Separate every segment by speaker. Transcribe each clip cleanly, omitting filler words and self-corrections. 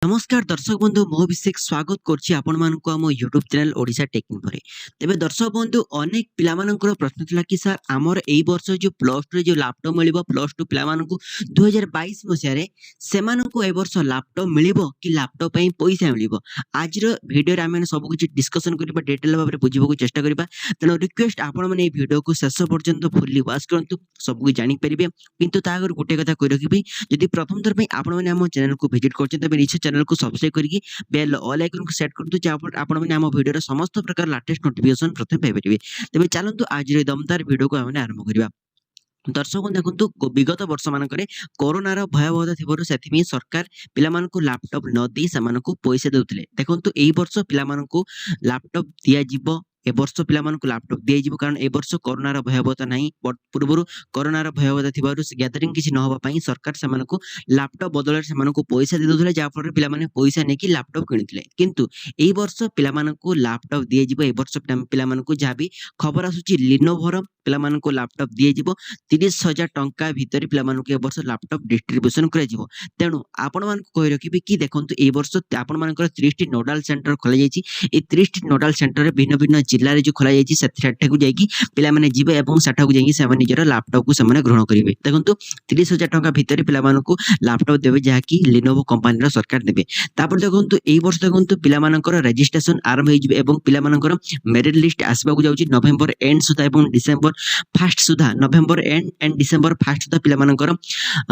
Speaker 1: नमस्कार दर्शक बंधु मो अभिषेक स्वागत करछि आपण मानकु हम YouTube channel Odisha take info रे। तेबे दर्शक बंधु अनेक पिला मानकर प्रश्न थिला कि सर हमर एई वर्ष जो प्लस 2 रे जो लैपटॉप मिलिबो प्लस 2 पिला मानकु 2022 मसिया रे सेमानकु ए वर्ष लैपटॉप मिलिबो कि लैपटॉप पई पैसा मिलिबो। आज रो वीडियो रे हम सब कुछ डिस्कशन करबा डिटेल भाबरे बुझिबो चेष्टा करबा। तेनो रिक्वेस्ट आपण माने ए वीडियो को शेष पर्यंत फुल्ली वॉच करंतु सब कुछ जानि परिबे। किंतु ता आगर गुटे कथा कहि रखिबी यदि प्रथम थर पे आपण माने हम चैनल को विजिट करछन तबे निश्चय चैनल को सब्सक्राइब करके बेल ऑल आइकन को सेट करदु जे आपण माने हम वीडियो रो समस्त प्रकार लेटेस्ट नोटिफिकेशन प्रथम पाइ परिबे। तबे चलंतु आज रे दमदार वीडियो को हम आरंभ करिबा। दर्शक देखु विगत वर्ष मानक कोरोनार भयावहता थी से सरकार पिला लैपटॉप न दी से पैसा देउथिले। देखंतु एई वर्ष पिला लैपटॉप दिया जिवो ए वर्ष पिला लैपटॉप दिया जिवो कारण ए वर्ष कोरोनार भयावहता नहीं। पूर्व कोरोनार भयावहता थिबारु गैदरिंग किछि न होबा पई सरकार से लैपटॉप बदल से पैसा दे दोथिले जा फल पिला माने पैसा नेकी लैपटॉप किनिथिले। किंतु एई वर्ष पिला लैपटॉप दिया जिवो ए वर्ष पिला जहाँ भी खबर आसुची लिनोभोर पिला लैपटॉप दिया जिवो 30,000 टंका भितर पिला ए वर्ष लैपटॉप डिस्ट्रीब्यूशन करा जिवो। तेणु आपण मानकु कहि रखिबे कि देखंतु ए वर्ष आपण मानकर 30 टी नोडल सेंटर खोला जायछि। ए 30 टी नोडल सेंटर रे भिन्न भिन्न जिल्ला रे जो खोला जायछि सेठा को जायकि पिला माने जिवे एवं सेठा को जायकि से निजर लैपटॉप को से ग्रहण करिवे। देखंतु 30,000 टंका भितर पिला लैपटॉप देबे जहाँकि लिनोवो कंपनी रो सरकार देबे। तापर देखंतु ए वर्ष देखंतु पिला मानकर रजिस्ट्रेशन आरंभ होई जिवे एवं पिला मानकर मेरिट लिस्ट आसबा को जाउछि नवेम्बर एंड सुधा एवं डिसेंबर फर्स्ट सुधा नवेम्बर एंड डिसेंबर फर्स्ट सुधा पिला मानकर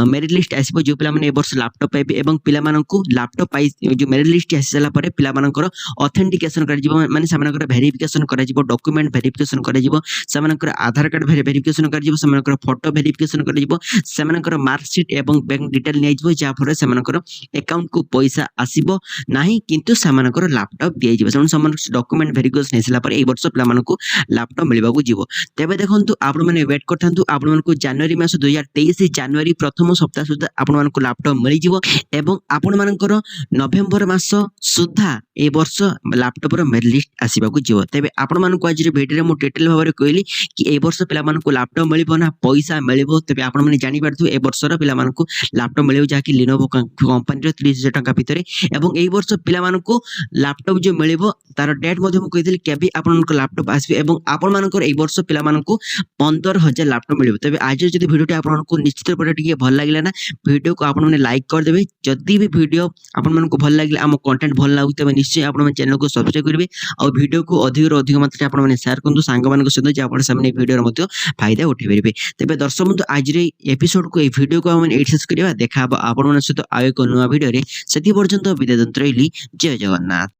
Speaker 1: मेरिट लिस्ट आसीबो जो पिला माने ए वर्ष लैपटॉप पाइबे एवं पिला मानकु लैपटॉप पाइ जो मेरिट लिस्ट आसी साला परे पिला मानकर ऑथेंटिकेशन करा जिवो माने सामानकर वेरिफिकेशन करा जिवो डॉक्यूमेंट वेरिफिकेशन करा जिवो सामानकर आधार कार्ड वेरिफिकेशन करा जिवो सामानकर फोटो वेरिफिकेशन करा जिवो सामानकर मार्कशीट एवं बैंक डिटेल नै जिवो जा फरे सामानकर अकाउंट को पैसा आसीबो नाही किंतु सामानकर लैपटॉप दिया जिवो सामानकर डॉक्यूमेंट वेरिफिकेशन नै साला परे ए वर्ष पिला मानकु लैपटॉप मिलबा को जिवो। तेबे देखंतु आपण माने वेट करथांतु आपण मानकु जनवरी मास 2023 जनवरी प्रथम सप्ताह सुधा आपण मानकु लैपटॉप मिल जिवो एवं आपण मानकर नवेम्बर मास सुधा ए वर्ष लैपटॉप रो मेरिट लिस्ट आसीबा को जिवो। तेबे आपण मानकु आज रे वीडियो रे मो डिटेल भाबरे कहली कि ए वर्ष पिला मानकु लैपटॉप मिलिबो ना पैसा मिलिबो। तेबे आपण माने जानि पारथु ए वर्ष रो पिला मानकु लैपटॉप मिलिबो जाकि लिनोवो कंपनी रो 30,000 टंका भितरे एवं ए वर्ष पिला मानकु लैपटॉप जो मिलिबो तार डेट मध्ये मु कहितली केबे आपण मानकु लैपटॉप आसीबे एवं आपण मानकर ए वर्ष पिला मानकु 15,000 लैपटॉप मिलिबो। तेबे आज जदि वीडियो आपण मानकु निश्चित रूप टिके भल लागिला ना वीडियो को आपण माने लाइक कर देबे। जदि भी वीडियो आपण मानकु भल लागिला हम कंटेंट भल लागु तबे निश्चय आपण माने चैनल को सब्सक्राइब करिवे और वीडियो को अधिक रो अधिक मात्रा आपण माने शेयर करंतु सांग मानक सहित जे आपण सामने वीडियो रो मध्ये फायदा उठै परिबे। तेबे दर्शक बंधु आज रे एपिसोड को ए वीडियो को हम एडिट करिवा देखा आपण माने सहित आय को नवा वीडियो रे सेति पर्यंत विदाय दंत रहिली। जय जगन्नाथ।